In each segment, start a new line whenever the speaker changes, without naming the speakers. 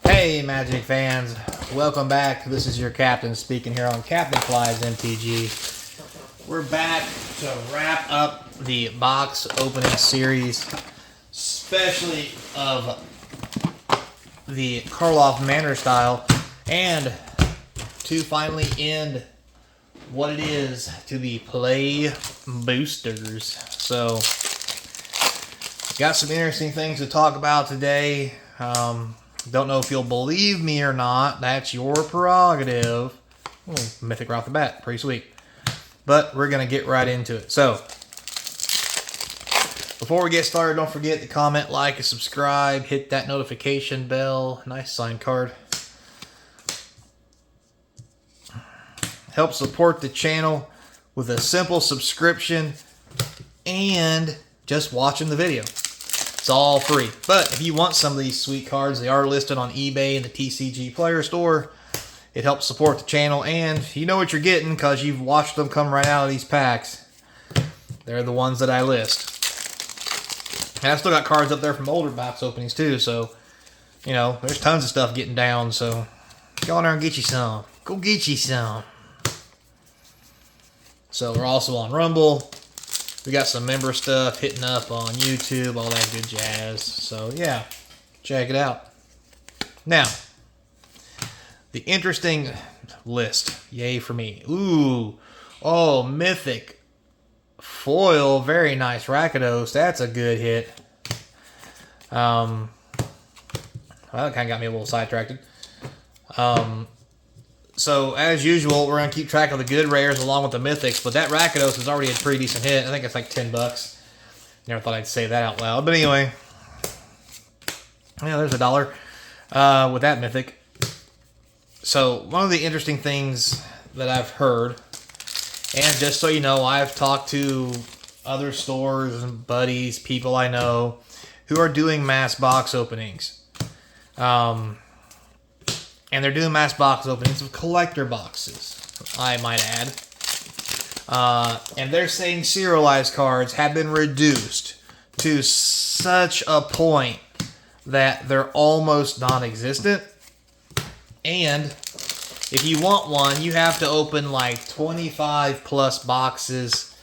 Hey Magic fans, welcome back. This is your captain speaking here on Capnclydes MTG. We're back to wrap up the box opening series, especially of the Karloff Manor style, and to finally end what it is to be play boosters. So, got some interesting things to talk about today. Don't know if you'll believe me or not. That's your prerogative. Mythic right off the bat. Pretty sweet. But we're going to get right into it. So, before we get started, don't forget to comment, like, and subscribe. Hit that notification bell. Nice signed card. Help support the channel with a simple subscription and just watching the video. It's all free. But if you want some of these sweet cards, they are listed on eBay and the TCG Player Store. It helps support the channel, and you know what you're getting because you've watched them come right out of these packs. They're the ones that I list. And I've still got cards up there from older box openings too, so, you know, there's tons of stuff getting down, so go on there and get you some. Go get you some. So we're also on Rumble. We got some member stuff hitting up on YouTube, all that good jazz. So, yeah, check it out. Now, the interesting list. Yay for me. Ooh. Oh, Mythic. Foil. Very nice. Rakdos. That's a good hit. Well, that kind of got me a little sidetracked. So, as usual, we're going to keep track of the good rares along with the mythics, but that Rakdos is already a pretty decent hit. I think it's like $10. Never thought I'd say that out loud. But anyway, yeah, there's $1 with that mythic. So, one of the interesting things that I've heard, and just so you know, I've talked to other stores and buddies, people I know, who are doing mass box openings. And they're doing mass box openings of collector boxes, I might add. And they're saying serialized cards have been reduced to such a point that they're almost non-existent. And if you want one, you have to open like 25 plus boxes.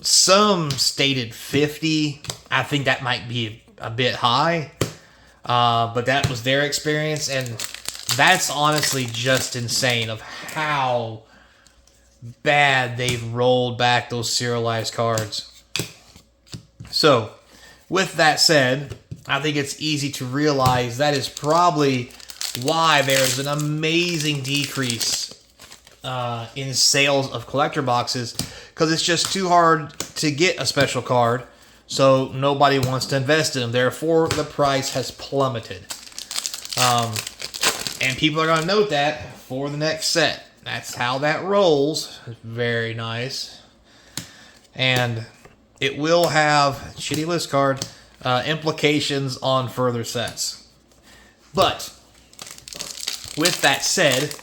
Some stated 50. I think that might be a bit high. But that was their experience, and that's honestly just insane of how bad they've rolled back those serialized cards. So, with that said, I think it's easy to realize that is probably why there's an amazing decrease in sales of collector boxes, because it's just too hard to get a special card. So nobody wants to invest in them. Therefore, the price has plummeted. And people are going to note that for the next set. That's how that rolls. Very nice. And it will have, shitty list card, implications on further sets. But, with that said,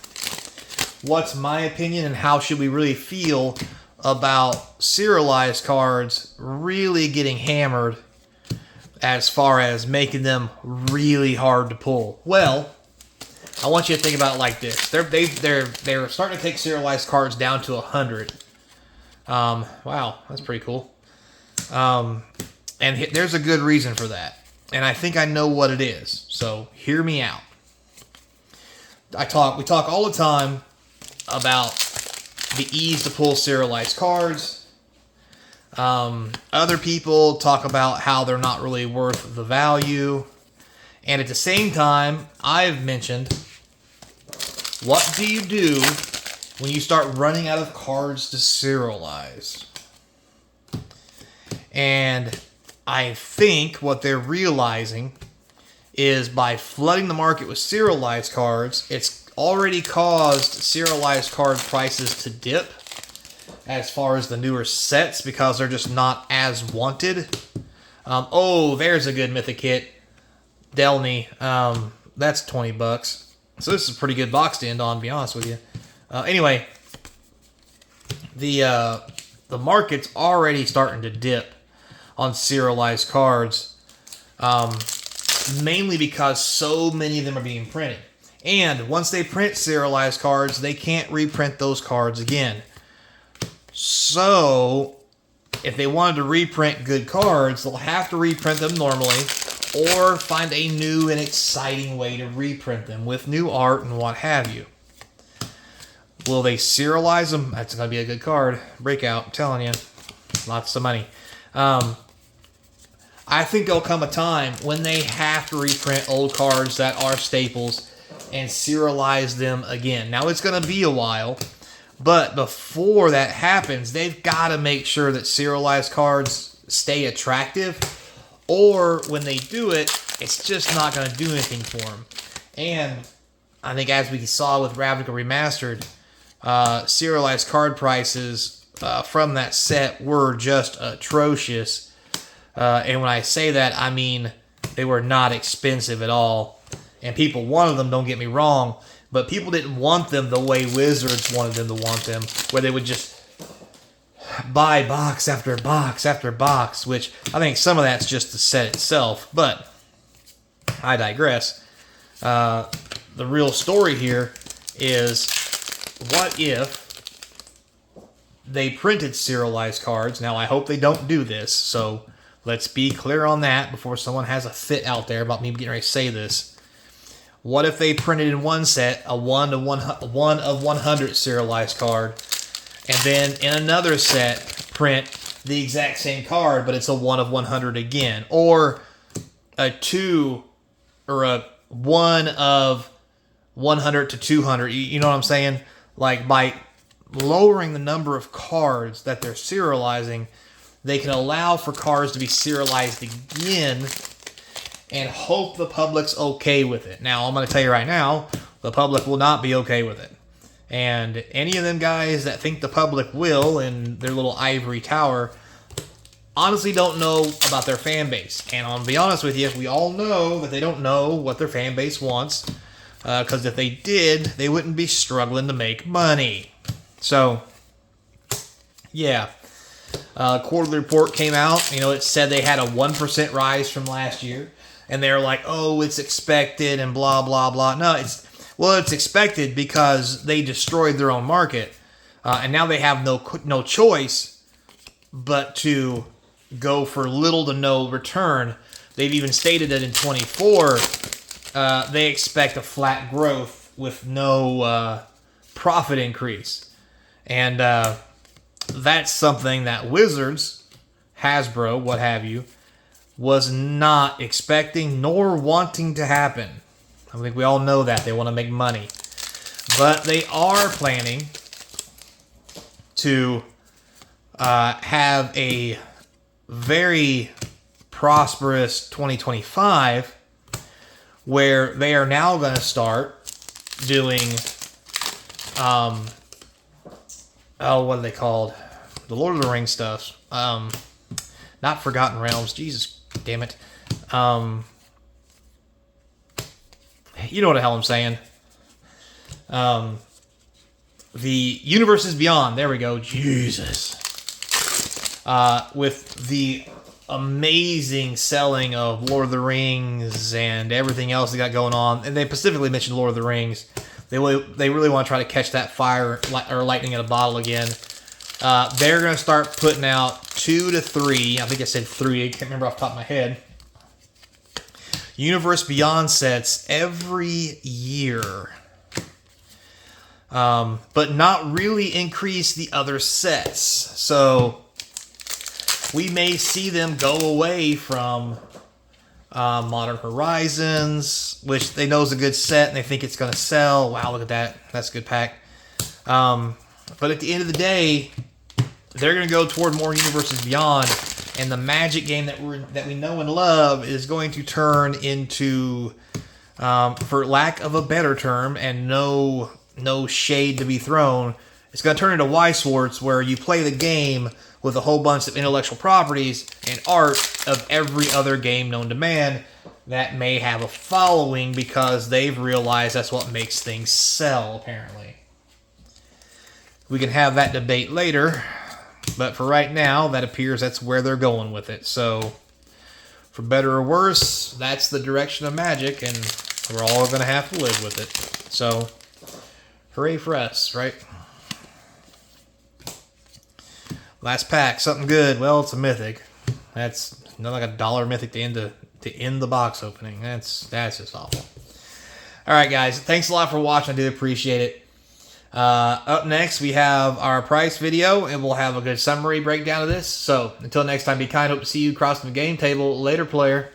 what's my opinion and how should we really feel about serialized cards really getting hammered as far as making them really hard to pull? Well, I want you to think about it like this. They're starting to take serialized cards down to 100. Wow, that's pretty cool. And there's a good reason for that. And I think I know what it is. So hear me out. We talk all the time about the ease to pull serialized cards. Other people talk about how they're not really worth the value. And at the same time, I've mentioned, what do you do when you start running out of cards to serialize? And I think what they're realizing is by flooding the market with serialized cards, it's already caused serialized card prices to dip as far as the newer sets because they're just not as wanted. Oh, there's a good mythic hit. Delny. That's $20. So this is a pretty good box to end on, to be honest with you. Anyway, the market's already starting to dip on serialized cards. mainly because so many of them are being printed. And once they print serialized cards, they can't reprint those cards again. So, if they wanted to reprint good cards, they'll have to reprint them normally, or find a new and exciting way to reprint them with new art and what have you. Will they serialize them? That's going to be a good card. Breakout, I'm telling you. Lots of money. I think there'll come a time when they have to reprint old cards that are staples and serialize them again. Now, it's going to be a while, but before that happens, they've got to make sure that serialized cards stay attractive, or when they do it, it's just not going to do anything for them. And I think as we saw with Ravnica Remastered, serialized card prices from that set were just atrocious. And when I say that, I mean they were not expensive at all. And people wanted them, don't get me wrong, but people didn't want them the way Wizards wanted them to want them, where they would just buy box after box after box, which I think some of that's just the set itself. But I digress. The real story here is, what if they printed serialized cards? Now, I hope they don't do this, so let's be clear on that before someone has a fit out there about me getting ready to say this. What if they printed in one set a 1 of 100 serialized card, and then in another set print the exact same card, but it's a 1 of 100 again, or a 2 or a 1 of 100 to 200? You know what I'm saying? Like, by lowering the number of cards that they're serializing, they can allow for cards to be serialized again and hope the public's okay with it. Now, I'm going to tell you right now, the public will not be okay with it. And any of them guys that think the public will in their little ivory tower honestly don't know about their fan base. And I'll be honest with you, we all know that they don't know what their fan base wants. Because if they did, they wouldn't be struggling to make money. So, yeah. Quarterly report came out. You know, it said they had a 1% rise from last year. And they're like, oh, it's expected and blah, blah, blah. No, it's expected because they destroyed their own market. And now they have no choice but to go for little to no return. They've even stated that in 24, they expect a flat growth with no profit increase. And that's something that Wizards, Hasbro, what have you, was not expecting nor wanting to happen. I think we all know that. They want to make money. But they are planning to have a very prosperous 2025, where they are now going to start doing, what are they called? The Lord of the Rings stuff. Not Forgotten Realms. Jesus damn it. You know what the hell I'm saying. The Universes Beyond. There we go. Jesus. With the amazing selling of Lord of the Rings and everything else they got going on, and they specifically mentioned Lord of the Rings. They really want to try to catch that fire or lightning in a bottle again. They're going to start putting out 2 to 3. I think I said 3. I can't remember off the top of my head. Universe Beyond sets every year. But not really increase the other sets. So we may see them go away from Modern Horizons, which they know is a good set and they think it's going to sell. Wow, look at that. That's a good pack. But at the end of the day, they're going to go toward more Universes Beyond, and the Magic game that we know and love is going to turn into, for lack of a better term, and no shade to be thrown, it's going to turn into Weiss-Schwarz, where you play the game with a whole bunch of intellectual properties and art of every other game known to man that may have a following because they've realized that's what makes things sell, apparently. We can have that debate later, but for right now, that appears that's where they're going with it. So, For better or worse, that's the direction of Magic, and we're all going to have to live with it. So, hooray for us, right? Last pack, something good. Well, it's a mythic. That's not like $1 mythic to end the box opening. That's just awful. All right, guys. Thanks a lot for watching. I do appreciate it. Up next, we have our price video, and we'll have a good summary breakdown of this. So, until next time, be kind. Hope to see you across the game table. Later, player.